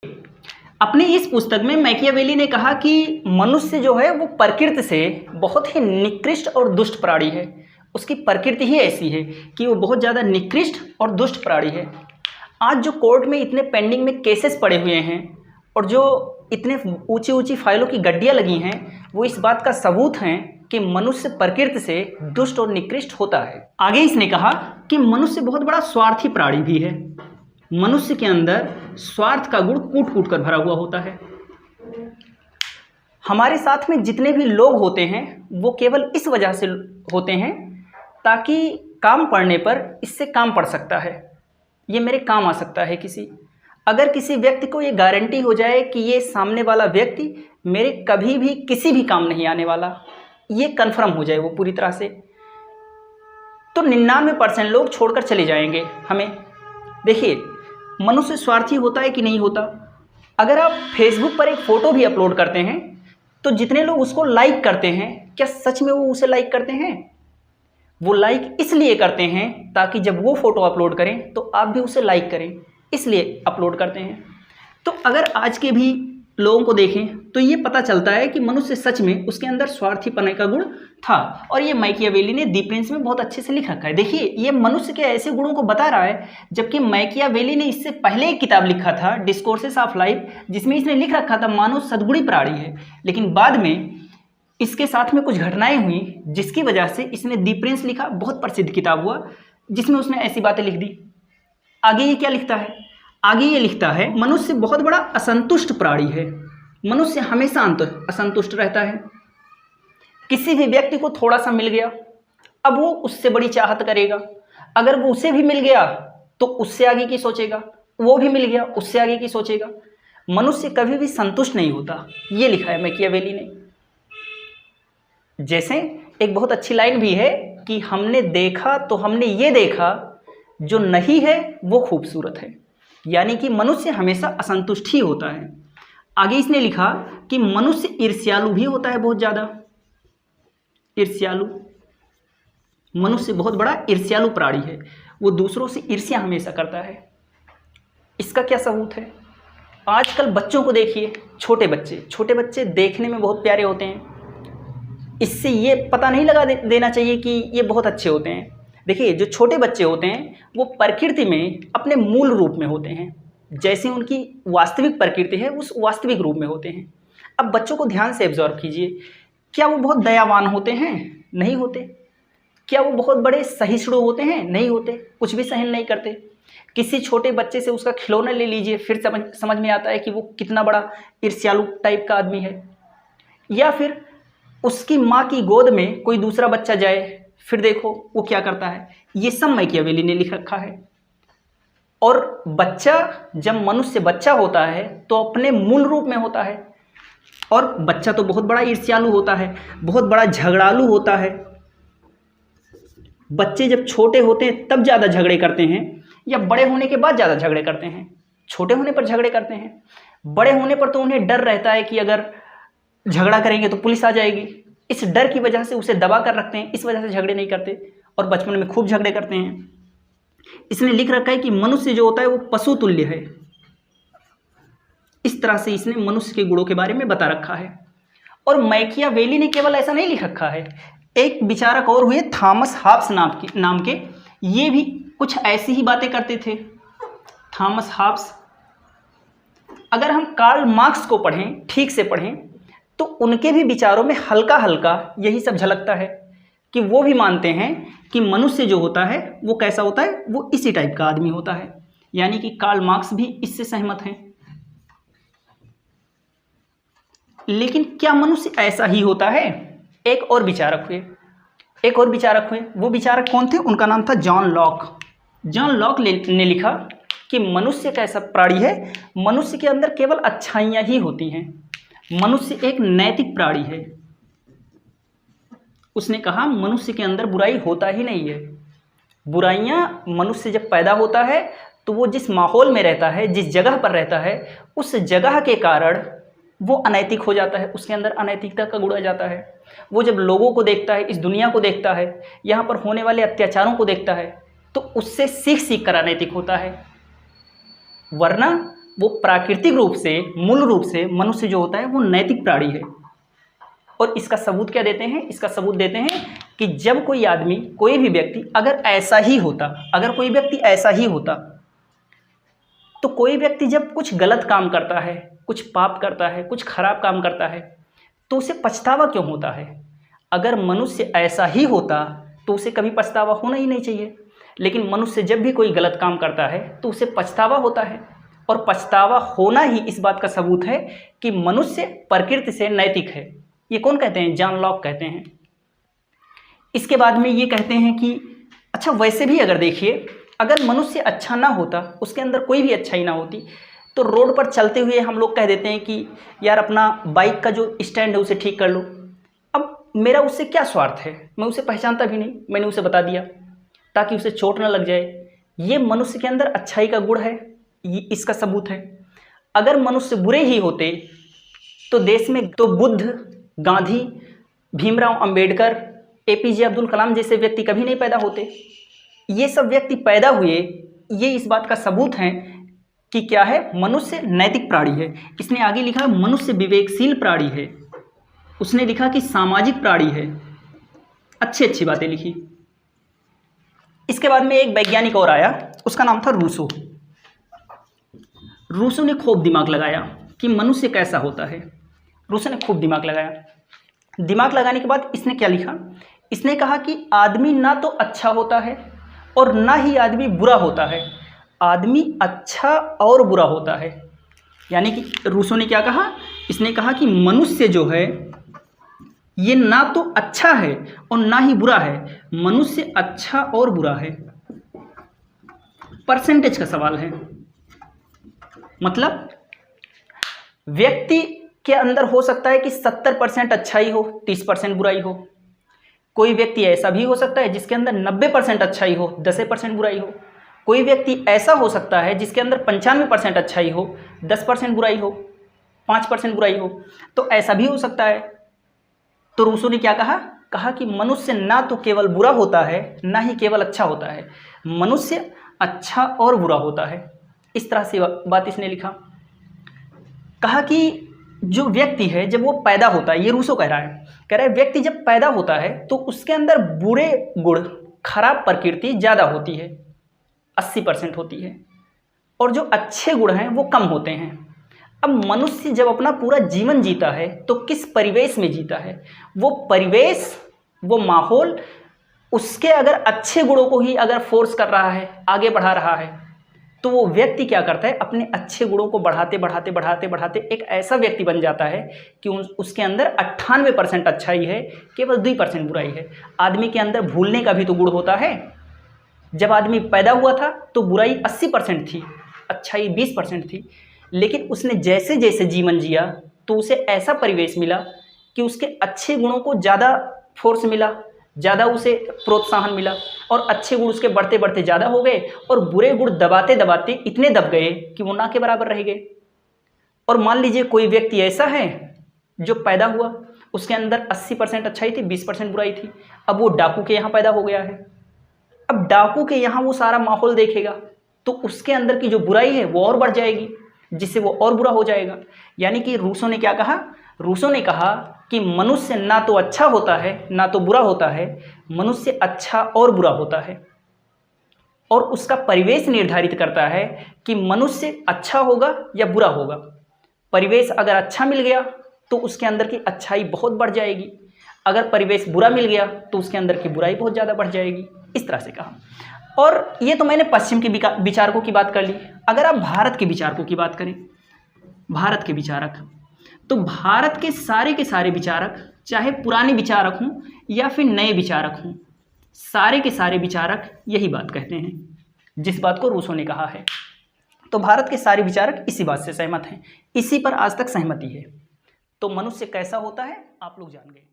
अपनी इस पुस्तक में मैकियावेली ने कहा कि मनुष्य जो है वो प्रकृति से बहुत ही निकृष्ट और दुष्ट प्राणी है। उसकी प्रकृति ही ऐसी है कि वो बहुत ज़्यादा निकृष्ट और दुष्ट प्राणी है। आज जो कोर्ट में इतने पेंडिंग में केसेस पड़े हुए हैं और जो इतने ऊंची ऊंची फाइलों की गड्डियाँ लगी हैं, वो इस बात का सबूत हैं कि मनुष्य प्रकृति से दुष्ट और निकृष्ट होता है। आगे इसने कहा कि मनुष्य बहुत बड़ा स्वार्थी प्राणी भी है। मनुष्य के अंदर स्वार्थ का गुण कूट कूट कर भरा हुआ होता है। हमारे साथ में जितने भी लोग होते हैं वो केवल इस वजह से होते हैं ताकि काम पड़ने पर इससे काम पड़ सकता है, ये मेरे काम आ सकता है। अगर किसी व्यक्ति को ये गारंटी हो जाए कि ये सामने वाला व्यक्ति मेरे कभी भी किसी भी काम नहीं आने वाला, ये कन्फर्म हो जाए वो पूरी तरह से, तो 99% लोग छोड़कर चले जाएंगे हमें। देखिए, मनुष्य स्वार्थी होता है कि नहीं होता। अगर आप फेसबुक पर एक फ़ोटो भी अपलोड करते हैं तो जितने लोग उसको लाइक करते हैं, क्या सच में वो उसे लाइक करते हैं? वो लाइक इसलिए करते हैं ताकि जब वो फ़ोटो अपलोड करें तो आप भी उसे लाइक करें, इसलिए अपलोड करते हैं। तो अगर आज के भी लोगों को देखें तो ये पता चलता है कि मनुष्य सच में उसके अंदर स्वार्थीपने का गुण था। और ये मैकियावेली ने दी प्रिंस में बहुत अच्छे से लिख रखा है। देखिए, ये मनुष्य के ऐसे गुणों को बता रहा है, जबकि मैकियावेली ने इससे पहले एक किताब लिखा था डिस्कोर्सेस ऑफ लाइफ, जिसमें इसने लिख रखा था मानव सद्गुणी प्राणी है। लेकिन बाद में इसके साथ में कुछ घटनाएं हुई जिसकी वजह से इसने दी प्रिंस लिखा, बहुत प्रसिद्ध किताब हुआ, जिसमें उसने ऐसी बातें लिख दी। आगे ये क्या लिखता है? आगे ये लिखता है, मनुष्य बहुत बड़ा असंतुष्ट प्राणी है। मनुष्य हमेशा असंतुष्ट रहता है। किसी भी व्यक्ति को थोड़ा सा मिल गया, अब वो उससे बड़ी चाहत करेगा। अगर वो उसे भी मिल गया तो उससे आगे की सोचेगा, वो भी मिल गया उससे आगे की सोचेगा। मनुष्य कभी भी संतुष्ट नहीं होता, ये लिखा है मैकियावेली ने। जैसे एक बहुत अच्छी लाइन भी है कि हमने देखा तो हमने ये देखा, जो नहीं है वो खूबसूरत है। यानी कि मनुष्य हमेशा असंतुष्ट ही होता है। आगे इसने लिखा कि मनुष्य ईर्ष्यालु भी होता है, बहुत ज़्यादा ईर्ष्यालु। मनुष्य बहुत बड़ा ईर्ष्यालु प्राणी है, वो दूसरों से ईर्ष्या हमेशा करता है। इसका क्या सबूत है? आजकल बच्चों को देखिए, छोटे बच्चे देखने में बहुत प्यारे होते हैं। इससे ये पता नहीं लगा देना चाहिए कि ये बहुत अच्छे होते हैं। देखिए, जो छोटे बच्चे होते हैं वो प्रकृति में अपने मूल रूप में होते हैं, जैसे उनकी वास्तविक प्रकृति है उस वास्तविक रूप में होते हैं। अब बच्चों को ध्यान से ऑब्जर्व कीजिए, क्या वो बहुत दयावान होते हैं? नहीं होते। क्या वो बहुत बड़े सहिष्णु होते हैं? नहीं होते, कुछ भी सहन नहीं करते। किसी छोटे बच्चे से उसका खिलौना ले लीजिए, फिर समझ में आता है कि वो कितना बड़ा ईर्ष्यालु टाइप का आदमी है। या फिर उसकी माँ की गोद में कोई दूसरा बच्चा जाए, फिर देखो वो क्या करता है। ये सब मैकियावेली ने लिख रखा है। और बच्चा, जब मनुष्य बच्चा होता है तो अपने मूल रूप में होता है। और बच्चा तो बहुत बड़ा ईर्ष्यालु होता है, बहुत बड़ा झगड़ालू होता है। बच्चे जब छोटे होते हैं तब ज़्यादा झगड़े करते हैं, या बड़े होने के बाद ज़्यादा झगड़े करते हैं? छोटे होने पर झगड़े करते हैं। बड़े होने पर तो उन्हें डर रहता है कि अगर झगड़ा करेंगे तो पुलिस आ जाएगी। इस डर की वजह से उसे दबा कर रखते हैं, इस वजह से झगड़े नहीं करते और बचपन में खूब झगड़े करते हैं। इसने लिख रखा है कि मनुष्य जो होता है वो पशु तुल्य है। इस तरह से इसने मनुष्य के गुणों के बारे में बता रखा है। और मैकियावेली ने केवल ऐसा नहीं लिख रखा है, एक विचारक और हुए थॉमस हॉब्स नाम के, ये भी कुछ ऐसी ही बातें करते थे। थॉमस हॉब्स, अगर हम कार्ल मार्क्स को पढ़ें, ठीक से पढ़ें, तो उनके भी विचारों में हल्का हल्का यही सब झलकता है कि वो भी मानते हैं कि मनुष्य जो होता है वो कैसा होता है, वो इसी टाइप का आदमी होता है। यानी कि कार्ल मार्क्स भी इससे सहमत हैं। लेकिन क्या मनुष्य ऐसा ही होता है? एक और विचारक हुए। वो विचारक कौन थे? उनका नाम था जॉन लॉक। जॉन लॉक ने लिखा कि मनुष्य कैसा प्राणी है, मनुष्य के अंदर केवल अच्छाइयाँ ही होती हैं। मनुष्य एक नैतिक प्राणी है। उसने कहा मनुष्य के अंदर बुराई होता ही नहीं है। बुराइयाँ, मनुष्य जब पैदा होता है तो वो जिस माहौल में रहता है, जिस जगह पर रहता है, उस जगह के कारण वो अनैतिक हो जाता है, उसके अंदर अनैतिकता का गुण आ जाता है। वो जब लोगों को देखता है, इस दुनिया को देखता है, यहाँ पर होने वाले अत्याचारों को देखता है, तो उससे सीख कर अनैतिक होता है। वरना वो प्राकृतिक रूप से, मूल रूप से मनुष्य जो होता है वो नैतिक प्राणी है। और इसका सबूत क्या देते हैं? इसका सबूत देते हैं कि जब कोई आदमी, कोई भी व्यक्ति अगर ऐसा ही होता, अगर कोई व्यक्ति ऐसा ही होता, तो कोई व्यक्ति जब कुछ गलत काम करता है, कुछ पाप करता है, कुछ खराब काम करता है, तो उसे पछतावा क्यों होता है? अगर मनुष्य ऐसा ही होता तो उसे कभी पछतावा होना ही नहीं चाहिए। लेकिन मनुष्य जब भी कोई गलत काम करता है तो उसे पछतावा होता है, और पछतावा होना ही इस बात का सबूत है कि मनुष्य प्रकृति से नैतिक है। ये कौन कहते हैं? जॉन लॉक कहते हैं। इसके बाद में ये कहते हैं कि अच्छा, वैसे भी अगर देखिए, अगर मनुष्य अच्छा ना होता, उसके अंदर कोई भी अच्छाई ना होती, तो रोड पर चलते हुए हम लोग कह देते हैं कि यार अपना बाइक का जो स्टैंड है उसे ठीक कर लो। अब मेरा उससे क्या स्वार्थ है? मैं उसे पहचानता भी नहीं, मैंने उसे बता दिया ताकि उसे चोट ना लग जाए। ये मनुष्य के अंदर अच्छाई का गुण है, ये इसका सबूत है। अगर मनुष्य बुरे ही होते तो देश में तो बुद्ध, गांधी, भीमराव अंबेडकर, एपीजे अब्दुल कलाम जैसे व्यक्ति कभी नहीं पैदा होते। ये सब व्यक्ति पैदा हुए, ये इस बात का सबूत है कि क्या है? मनुष्य नैतिक प्राणी है। इसने आगे लिखा मनुष्य विवेकशील प्राणी है, उसने लिखा कि सामाजिक प्राणी है, अच्छी अच्छी बातें लिखी। इसके बाद में एक वैज्ञानिक और आया, उसका नाम था रूसो। रूसो ने खूब दिमाग लगाया कि मनुष्य कैसा होता है। रूसो ने खूब दिमाग लगाया। दिमाग लगाने के बाद इसने क्या लिखा? इसने कहा कि आदमी ना तो अच्छा होता है और ना ही आदमी बुरा होता है, आदमी अच्छा और बुरा होता है। यानी कि रूसो ने क्या कहा? इसने कहा कि मनुष्य जो है ये ना तो अच्छा है और ना ही बुरा है, मनुष्य अच्छा और बुरा है। परसेंटेज का सवाल है, मतलब व्यक्ति के अंदर हो सकता है कि 70% अच्छाई हो, 30% बुराई हो। कोई व्यक्ति ऐसा भी हो सकता है जिसके अंदर 90% अच्छाई हो, 10% बुराई हो। कोई व्यक्ति ऐसा हो सकता है जिसके अंदर 95% अच्छाई हो, 10% बुराई हो, 5% बुराई हो। तो ऐसा भी हो सकता है। तो रूसो ने क्या कहा? कहा कि मनुष्य ना तो केवल बुरा होता है, ना ही केवल अच्छा होता है, मनुष्य अच्छा और बुरा होता है। इस तरह से बात इसने लिखा। कहा कि जो व्यक्ति है जब वो पैदा होता है, ये रूसो कह रहा है व्यक्ति जब पैदा होता है तो उसके अंदर बुरे गुण, खराब प्रकृति ज़्यादा होती है, 80% होती है, और जो अच्छे गुण हैं वो कम होते हैं। अब मनुष्य जब अपना पूरा जीवन जीता है तो किस परिवेश में जीता है? वो परिवेश, वो माहौल उसके अगर अच्छे गुणों को ही अगर फोर्स कर रहा है, आगे बढ़ा रहा है, तो वो व्यक्ति क्या करता है? अपने अच्छे गुणों को बढ़ाते बढ़ाते बढ़ाते बढ़ाते एक ऐसा व्यक्ति बन जाता है कि उसके अंदर 98% अच्छाई है, केवल 2% बुराई है। आदमी के अंदर भूलने का भी तो गुण होता है। जब आदमी पैदा हुआ था तो बुराई 80% थी, अच्छाई 20% थी, लेकिन उसने जैसे जैसे जीवन जिया तो उसे ऐसा परिवेश मिला कि उसके अच्छे गुणों को ज़्यादा फोर्स मिला, ज़्यादा उसे प्रोत्साहन मिला, और अच्छे गुण उसके बढ़ते बढ़ते ज़्यादा हो गए, और बुरे गुण दबाते दबाते इतने दब गए कि वो ना के बराबर रह गए। और मान लीजिए कोई व्यक्ति ऐसा है जो पैदा हुआ, उसके अंदर 80% अच्छाई थी, 20% बुराई थी। अब वो डाकू के यहाँ पैदा हो गया है। अब डाकू के यहाँ वो सारा माहौल देखेगा तो उसके अंदर की जो बुराई है वो और बढ़ जाएगी, जिससे वो और बुरा हो जाएगा। यानी कि रूसो ने क्या कहा? रूसो ने कहा कि मनुष्य ना तो अच्छा होता है ना तो बुरा होता है, मनुष्य अच्छा और बुरा होता है, और उसका परिवेश निर्धारित करता है कि मनुष्य अच्छा होगा या बुरा होगा। परिवेश अगर अच्छा मिल गया तो उसके अंदर की अच्छाई बहुत बढ़ जाएगी, अगर परिवेश बुरा मिल गया तो उसके अंदर की बुराई बहुत ज़्यादा बढ़ जाएगी। इस तरह से कहा। और ये तो मैंने पश्चिम के विचारकों की बात कर ली। अगर आप भारत के विचारकों की बात करें, भारत के विचारक, तो भारत के सारे विचारक, चाहे पुराने विचारक हों या फिर नए विचारक हों, सारे के सारे विचारक यही बात कहते हैं, जिस बात को रूसो ने कहा है। तो भारत के सारे विचारक इसी बात से सहमत हैं, इसी पर आज तक सहमति है। तो मनुष्य कैसा होता है आप लोग जान गए।